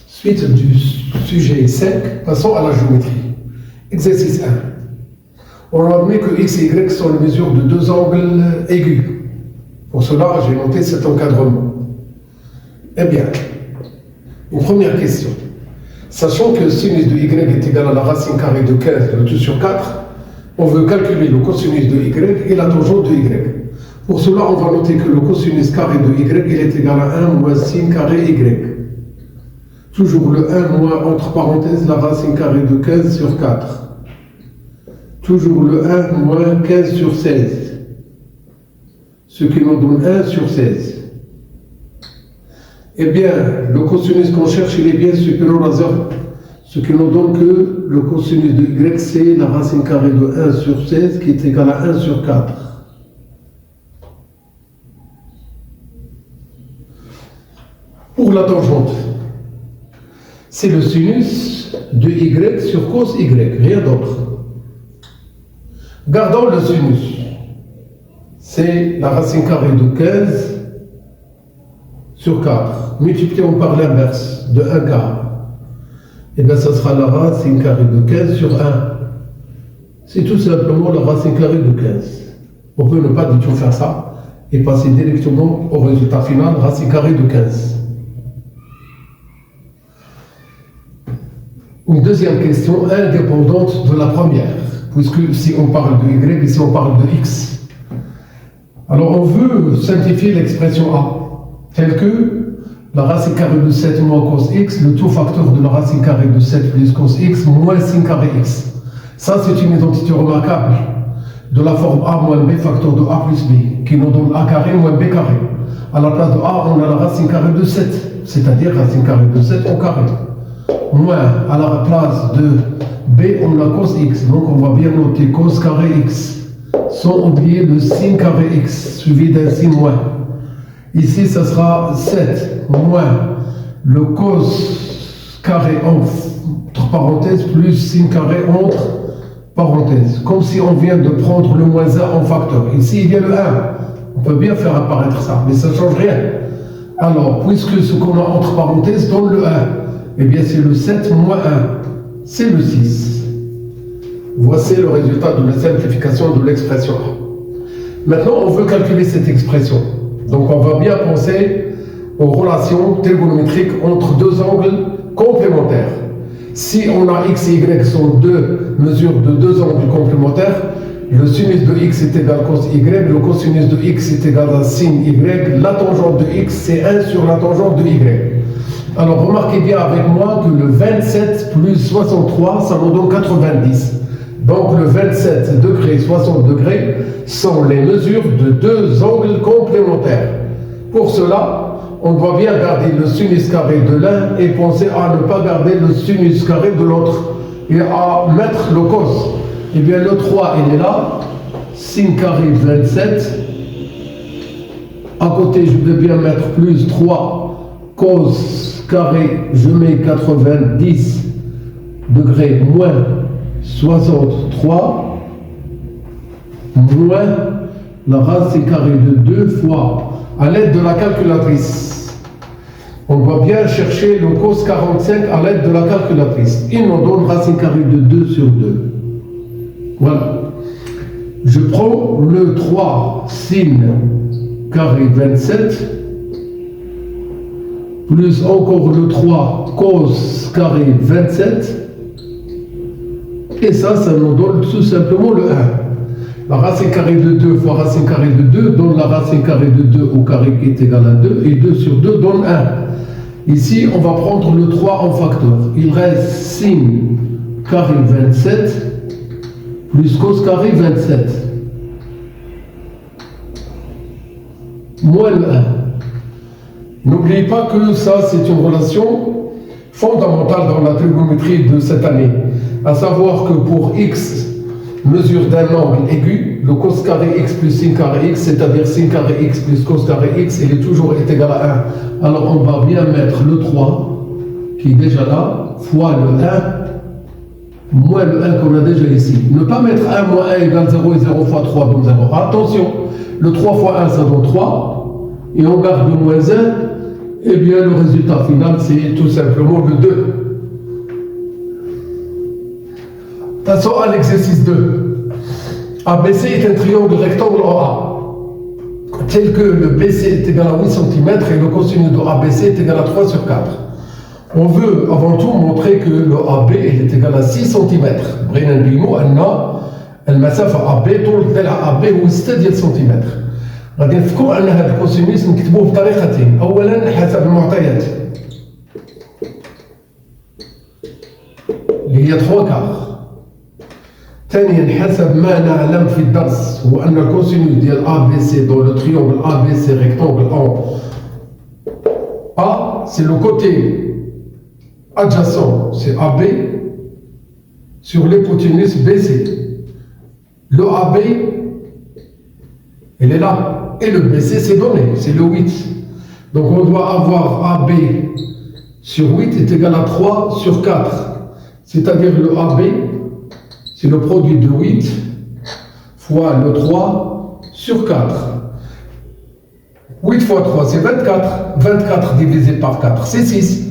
Suite du sujet 5, passons à la géométrie. Exercice 1. On admet que x et y sont les mesures de deux angles aigus. Pour cela, j'ai noté cet encadrement. Eh bien, une première question. Sachant que sinus de y est égal à la racine carrée de 15, le tout sur 4, on veut calculer le cosinus de y et la tangente de y. Pour cela, on va noter que le cosinus carré de y il est égal à 1 moins sin carré y. Toujours le 1 moins, entre parenthèses, la racine carrée de 15 sur 4. Toujours le 1 moins 15 sur 16. Ce qui nous donne 1 sur 16. Eh bien, le cosinus qu'on cherche, il est bien supérieur à 0. Ce qui nous donne que le cosinus de y, c'est la racine carrée de 1 sur 16 qui est égale à 1 sur 4. Pour la tangente, c'est le sinus de y sur cos y, rien d'autre. Gardons le sinus. C'est la racine carrée de 15 sur 4. Multiplions par l'inverse de 1 quart. Et bien, ça sera la racine carrée de 15 sur 1. C'est tout simplement la racine carrée de 15. On peut ne pas du tout faire ça et passer directement au résultat final, racine carrée de 15. Une deuxième question indépendante de la première, puisque si on parle de y, ici on parle de x. Alors on veut simplifier l'expression a, telle que la racine carrée de 7 moins cos x, le tout facteur de la racine carrée de 7 plus cos x moins sin carré x. Ça c'est une identité remarquable de la forme a moins b facteur de a plus b, qui nous donne a carré moins b carré. À la place de a, on a la racine carrée de 7, c'est-à-dire racine carrée de 7 au carré. Moins, à la place de b, on a cos x, donc on va bien noter cos carré x, sans oublier le sin carré x, suivi d'un sin moins. Ici, ça sera 7 moins le cos carré entre parenthèses plus sin carré entre parenthèses, comme si on vient de prendre le moins 1 en facteur. Ici, il y a le 1. On peut bien faire apparaître ça, mais ça ne change rien. Alors, puisque ce qu'on a entre parenthèses donne le 1, eh bien, c'est le 7 moins 1. C'est le 6. Voici le résultat de la simplification de l'expression. Maintenant, on veut calculer cette expression. Donc, on va bien penser aux relations trigonométriques entre deux angles complémentaires. Si on a x et y sont deux mesures de deux angles complémentaires, le sinus de x est égal à cos y, le cosinus de x est égal à sin y, la tangente de x c'est 1 sur la tangente de y. Alors remarquez bien avec moi que le 27 plus 63, ça nous donne 90. Donc le 27 degrés, 60 degrés sont les mesures de deux angles complémentaires. Pour cela, on doit bien garder le sinus carré de l'un et penser à ne pas garder le sinus carré de l'autre et à mettre le cos. Eh bien le 3 il est là, sin carré 27. À côté je vais bien mettre plus 3 cos carré, je mets 90 degrés moins 63 moins la racine carrée de 2 fois à l'aide de la calculatrice. On va bien chercher le cos 45 à l'aide de la calculatrice. Il nous donne racine carrée de 2 sur 2. Voilà. Je prends le 3 sin carré 27 plus encore le 3 cos carré 27 et ça nous donne tout simplement le 1. La racine carrée de 2 fois racine carrée de 2 donne la racine carrée de 2 au carré qui est égal à 2 et 2 sur 2 donne 1. Ici on va prendre le 3 en facteur. Il reste sin carré 27 plus cos carré 27 moins le 1. N'oubliez pas que ça, c'est une relation fondamentale dans la trigonométrie de cette année. À savoir que pour x, mesure d'un angle aigu, le cos carré x plus sin carré x, c'est-à-dire sin carré x plus cos carré x, il est toujours égal à 1. Alors on va bien mettre le 3, qui est déjà là, fois le 1, moins le 1 qu'on a déjà ici. Ne pas mettre 1 moins 1 égale 0 et 0 fois 3 donne 0. Attention, le 3 fois 1 ça donne 3, et on garde le moins 1, Eh bien, le résultat final, c'est tout simplement le 2. Passons à l'exercice 2. ABC est un triangle rectangle en A, tel que le BC est égal à 8 cm et le cosinus de ABC est égal à 3 sur 4. On veut avant tout montrer que le AB est égal à 6 cm. بغينا نبينوا أن المسافة AB طول الضلع AB هو 6 ديال سنتيمتر. غادي نفكروا أن هذا الكوسينوس نكتبوه بطريقتين. أولا حسب المعطيات اللي هي 3 كار. ثانيا حسب ما نعلم في الدرس هو أن الكوسينوس ديال ABC dans le triangle ABC rectangle en A, c'est le côté adjacent, c'est AB, sur l'hypoténuse BC. Le AB, il est là, et le BC, c'est donné, c'est le 8. Donc on doit avoir AB sur 8 est égal à 3 sur 4. C'est-à-dire le AB, c'est le produit de 8 fois le 3 sur 4. 8 fois 3, c'est 24. 24 divisé par 4, c'est 6.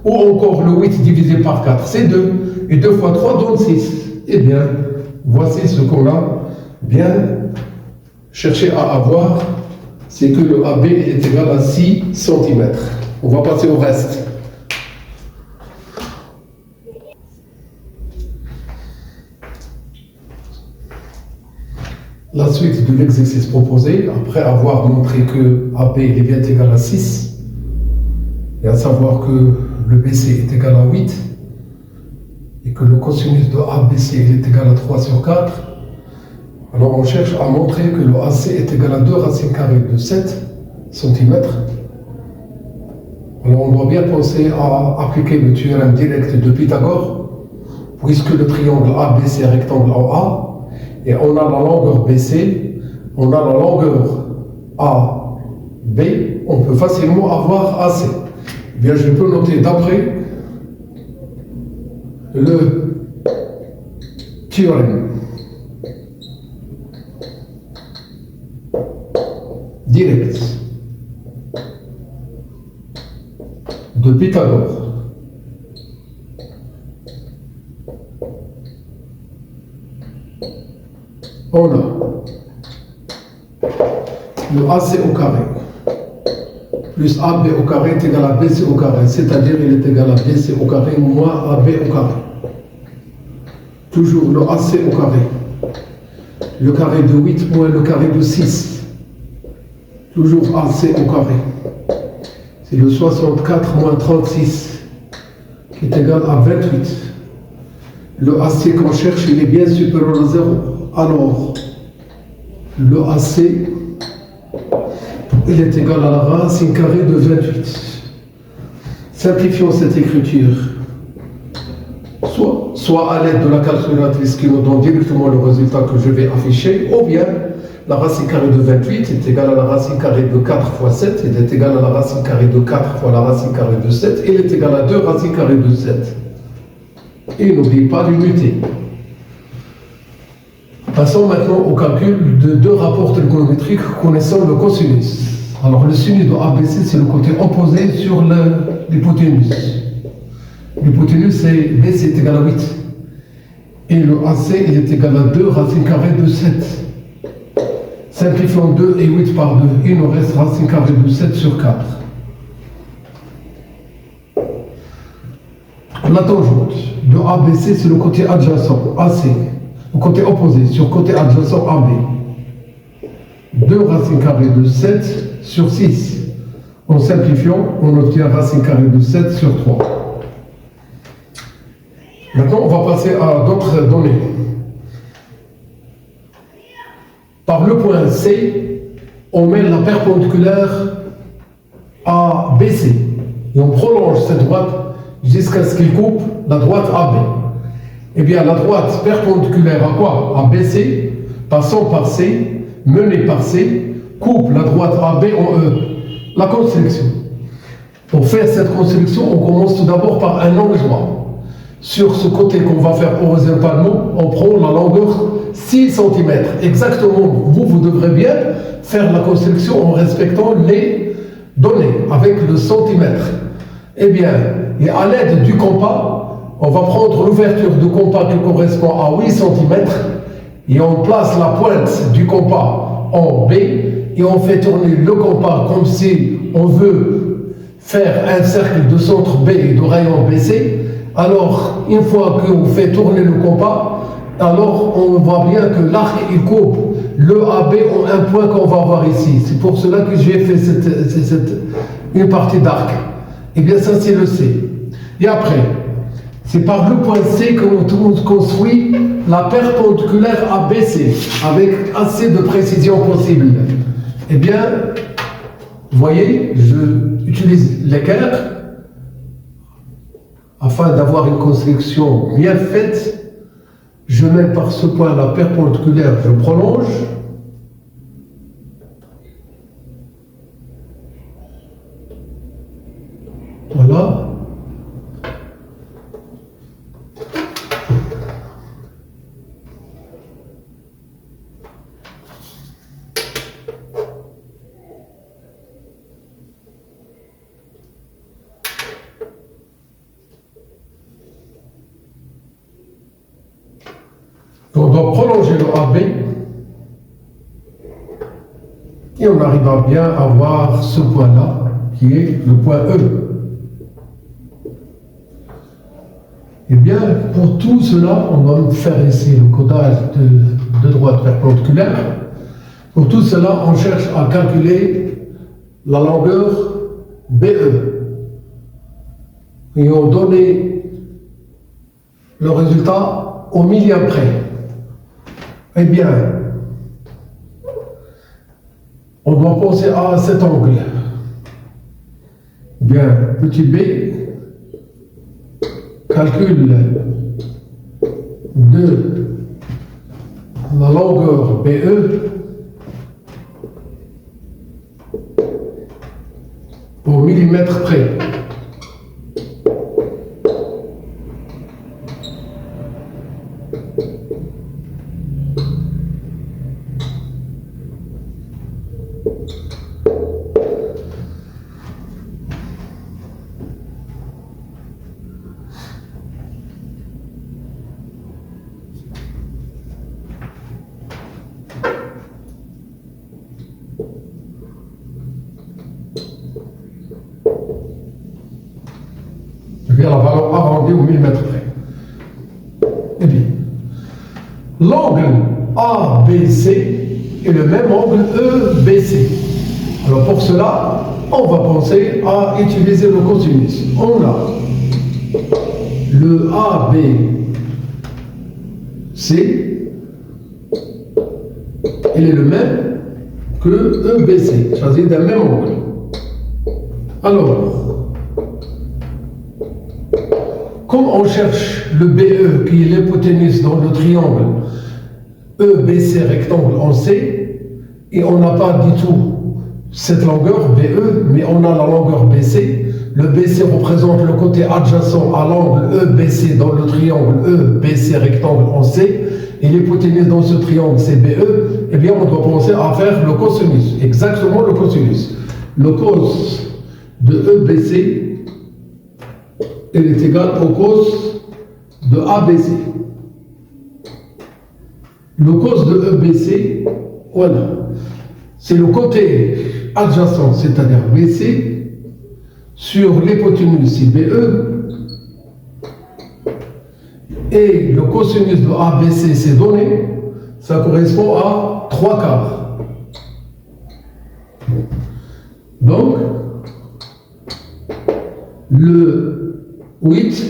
Ou encore le 8 divisé par 4, c'est 2. Et 2 fois 3 donne 6. Eh bien, voici ce qu'on a bien cherché à avoir. C'est que le AB est égal à 6 cm. On va passer au reste. La suite de l'exercice proposé, après avoir montré que AB est bien égal à 6, et à savoir que le BC est égal à 8, et que le cosinus de ABC est égal à 3 sur 4, alors on cherche à montrer que le AC est égal à 2 racines carrées de 7 cm. Alors on doit bien penser à appliquer le théorème direct de Pythagore, puisque le triangle ABC est rectangle en A, et on a la longueur BC, on a la longueur AB, on peut facilement avoir AC. Eh bien, je peux noter d'après le théorème direct de Pythagore. On a le AC au carré plus AB au carré est égal à BC au carré, c'est-à-dire il est égal à BC au carré moins AB au carré. Toujours le AC au carré. Le carré de 8 moins le carré de 6. Toujours AC au carré. C'est le 64 moins 36 qui est égal à 28. Le AC qu'on cherche, il est bien supérieur à 0. Alors, le AC, il est égal à la racine carrée de 28. Simplifions cette écriture. Soit à l'aide de la calculatrice qui nous donne directement le résultat que je vais afficher, ou bien la racine carrée de 28 est égale à la racine carrée de 4 fois 7, il est égal à la racine carrée de 4 fois la racine carrée de 7, il est égal à 2 racines carrées de 7. Et n'oublie pas l'unité. Passons maintenant au calcul de deux rapports trigonométriques connaissant le cosinus. Alors le sinus de ABC, c'est le côté opposé sur l'hypoténuse. L'hypoténuse, c'est BC est égal à 8. Et le AC, il est égal à 2 racine carrée de 7. Simplifions 2 et 8 par 2. Il nous reste racine carrée de 7 sur 4. La tangente de ABC, c'est le côté adjacent, AC. Le côté opposé, sur côté adjacent AB. 2 racines carrées de 7 sur 6. En simplifiant, on obtient racine carrée de 7 sur 3. Maintenant, on va passer à d'autres données. Par le point C, on met la perpendiculaire à BC. Et on prolonge cette droite jusqu'à ce qu'il coupe la droite AB. Eh bien, la droite perpendiculaire à quoi? À BC, passant par C, menée par C, coupe la droite AB en E. La construction. Pour faire cette construction, on commence tout d'abord par un angle droit. Sur ce côté qu'on va faire horizontalement, on prend la longueur 6 cm. Exactement, vous devrez bien faire la construction en respectant donné avec le centimètre, eh bien, et à l'aide du compas, on va prendre l'ouverture du compas qui correspond à 8 cm et on place la pointe du compas en B et on fait tourner le compas comme si on veut faire un cercle de centre B et de rayon BC. Alors, une fois qu'on fait tourner le compas, alors on voit bien que l'arc il coupe le AB en un point qu'on va voir ici. C'est pour cela que j'ai fait une partie d'arc. Et bien ça c'est le C. Et après, c'est par le point C que l'on construit la perpendiculaire ABC avec assez de précision possible. Eh bien, vous voyez, je utilise l'équerre afin d'avoir une construction bien faite. Je mets par ce point la perpendiculaire, je prolonge. Voilà. On doit prolonger le AB et on arrive à bien avoir ce point-là qui est le point E. Eh bien, pour tout cela, on va faire ici le codage de droite perpendiculaire. Pour tout cela, on cherche à calculer la longueur BE. Et on donne le résultat au millième près. Eh bien, on doit penser à cet angle. Bien, petit b, calcul de la longueur BE au millimètre près. La valeur arrondie au millimètre près. Eh bien, l'angle ABC est le même angle EBC. Alors pour cela, on va penser à utiliser le cosinus. On a le ABC, il est le même que EBC, c'est-à-dire d'un même angle. Alors, comme on cherche le BE qui est l'hypoténuse dans le triangle EBC rectangle en C, et on n'a pas du tout cette longueur BE, mais on a la longueur BC. Le BC représente le côté adjacent à l'angle EBC dans le triangle EBC rectangle en C, et l'hypoténuse dans ce triangle c'est BE. Eh bien, on doit penser à faire le cosinus, exactement le cosinus. Le cos de EBC il est égal au cos de ABC. Le cos de EBC, voilà, c'est le côté adjacent, c'est-à-dire BC, sur l'hypoténuse, c'est BE, et le cosinus de ABC, c'est donné, ça correspond à 3/4. Donc, le 8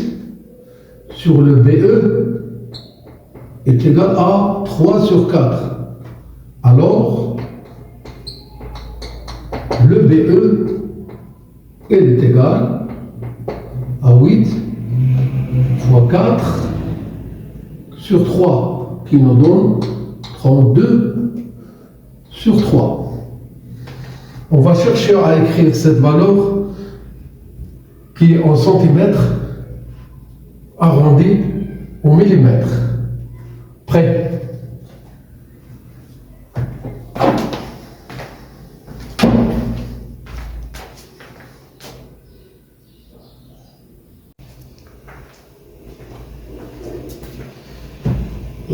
sur le BE est égal à 3/4. Alors, le BE est égal à 8 fois 4 sur 3, qui nous donne 32/3. On va chercher à écrire cette valeur qui est en centimètres arrondi au millimètre. Prêt?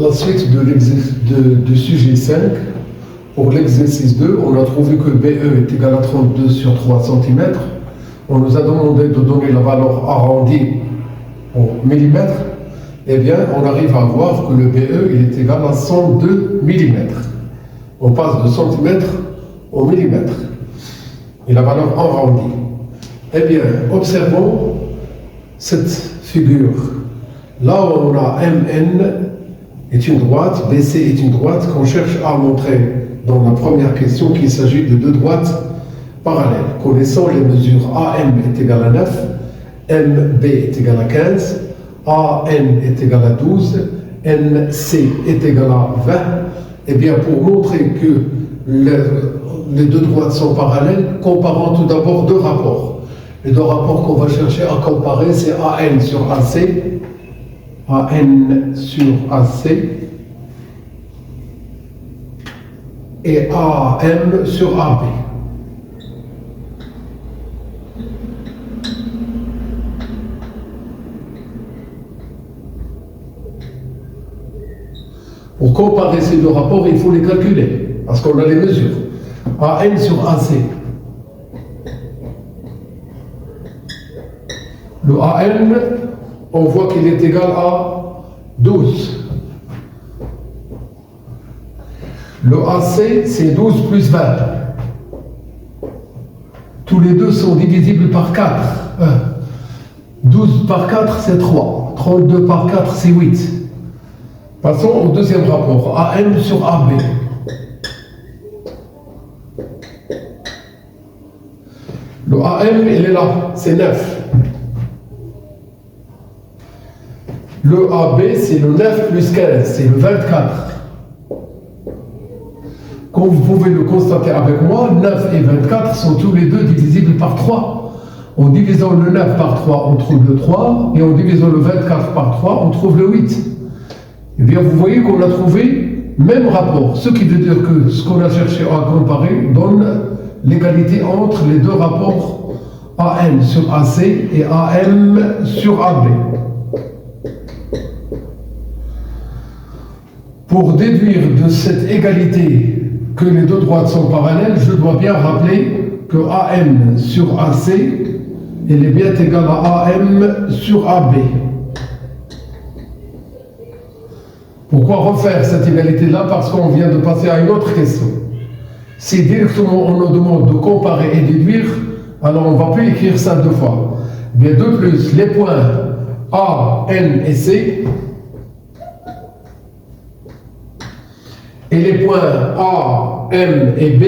la suite du sujet 5. Pour l'exercice 2, on a trouvé que BE est égal à 32 sur 3 cm. On nous a demandé de donner la valeur arrondie en millimètres. Eh bien, on arrive à voir que le BE il est égal à 102 mm. On passe de centimètres au millimètre. Et la valeur arrondie. Eh bien, observons cette figure. Là où on a MN est une droite, BC est une droite, qu'on cherche à montrer dans la première question qu'il s'agit de deux droites parallèles. Connaissant les mesures AM est égal à 9, MB est égal à 15, AN est égal à 12, NC est égal à 20, eh bien pour montrer que les deux droites sont parallèles, comparons tout d'abord deux rapports. Les deux rapports qu'on va chercher à comparer, c'est AN sur AC, AN sur AC, et AM sur AB. Pour comparer ces deux rapports, il faut les calculer, parce qu'on a les mesures. AN sur AC. Le AN, on voit qu'il est égal à 12. Le AC, c'est 12 plus 20. Tous les deux sont divisibles par 4. 12 par 4, c'est 3. 32 par 4, c'est 8. Passons au deuxième rapport, AM sur AB. Le AM, il est là, c'est 9. Le AB, c'est le 9 plus 15, c'est le 24. Comme vous pouvez le constater avec moi, 9 et 24 sont tous les deux divisibles par 3. En divisant le 9 par 3, on trouve le 3, et en divisant le 24 par 3, on trouve le 8. Eh bien, vous voyez qu'on a trouvé même rapport, ce qui veut dire que ce qu'on a cherché à comparer donne l'égalité entre les deux rapports AN sur AC et AM sur AB. Pour déduire de cette égalité que les deux droites sont parallèles, je dois bien rappeler que AM sur AC elle est bien égale à AM sur AB. Pourquoi refaire cette égalité-là? Parce qu'on vient de passer à une autre question. Si directement on nous demande de comparer et déduire, alors on ne va plus écrire ça deux fois. Bien de plus, les points A, N et C, et les points A, M et B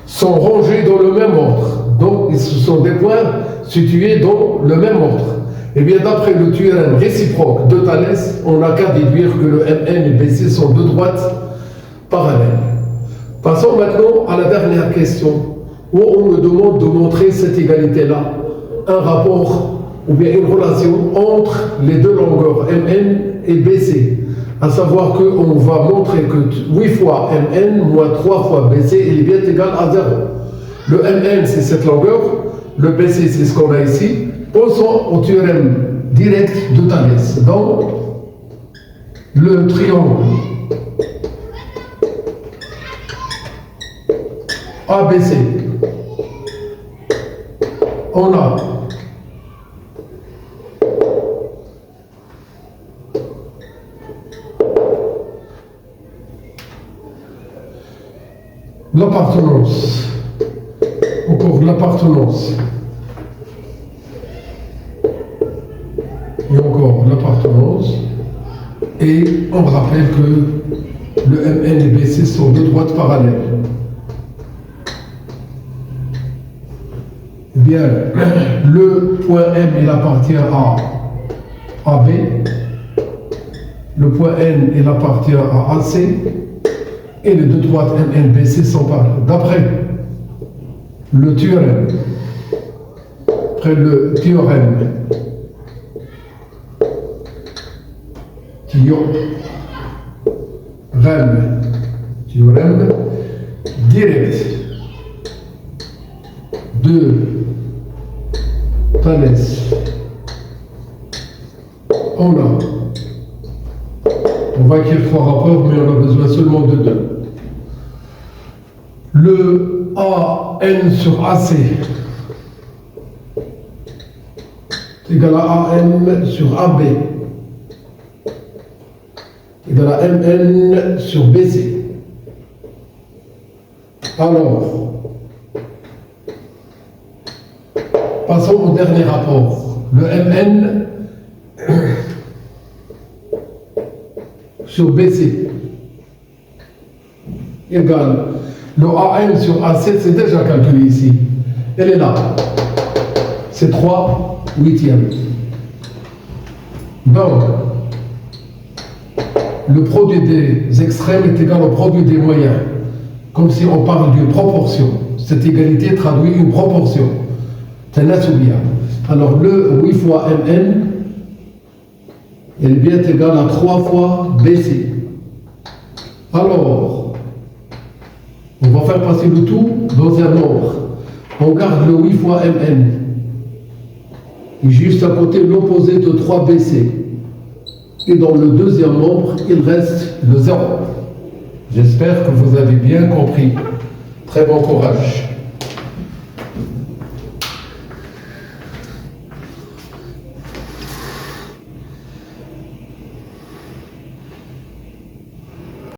sont rangés dans le même ordre. Donc, ce sont des points situés dans le même ordre. Et bien, d'après le théorème réciproque de Thalès, on n'a qu'à déduire que le MN et BC sont deux droites parallèles. Passons maintenant à la dernière question, où on me demande de montrer cette égalité-là, un rapport ou bien une relation entre les deux longueurs MN et BC. À savoir qu'on va montrer que 8 fois MN moins 3 fois BC il est bien égal à 0. Le MN c'est cette longueur, le BC c'est ce qu'on a ici. Pensons au théorème direct de Thalès. Donc, le triangle ABC, on a l'appartenance, encore l'appartenance, et encore l'appartenance, et on rappelle que le MN et BC sont deux droites parallèles. Eh bien, le point M il appartient à AB, le point N il appartient à AC, et les deux droites MNBC sont parallèles. D'après le théorème, théorème direct de Thalès on va écrire 3 rapports, mais on a besoin seulement de 2. Le AN sur AC est égal à AM sur AB égal à MN sur BC. Alors, passons au dernier rapport. Le MN sur BC égale le AM sur AC, c'est déjà calculé ici. Elle est là. C'est 3 huitièmes. Donc, le produit des extrêmes est égal au produit des moyens. Comme si on parle d'une proportion. Cette égalité traduit une proportion. Alors, le 8 fois MN est bien égal à 3 fois BC. Alors, on va faire passer le tout dans un nombre. On garde le 8 fois MN. Et juste à côté l'opposé de 3BC. Et dans le deuxième nombre, il reste le 0. J'espère que vous avez bien compris. Très bon courage.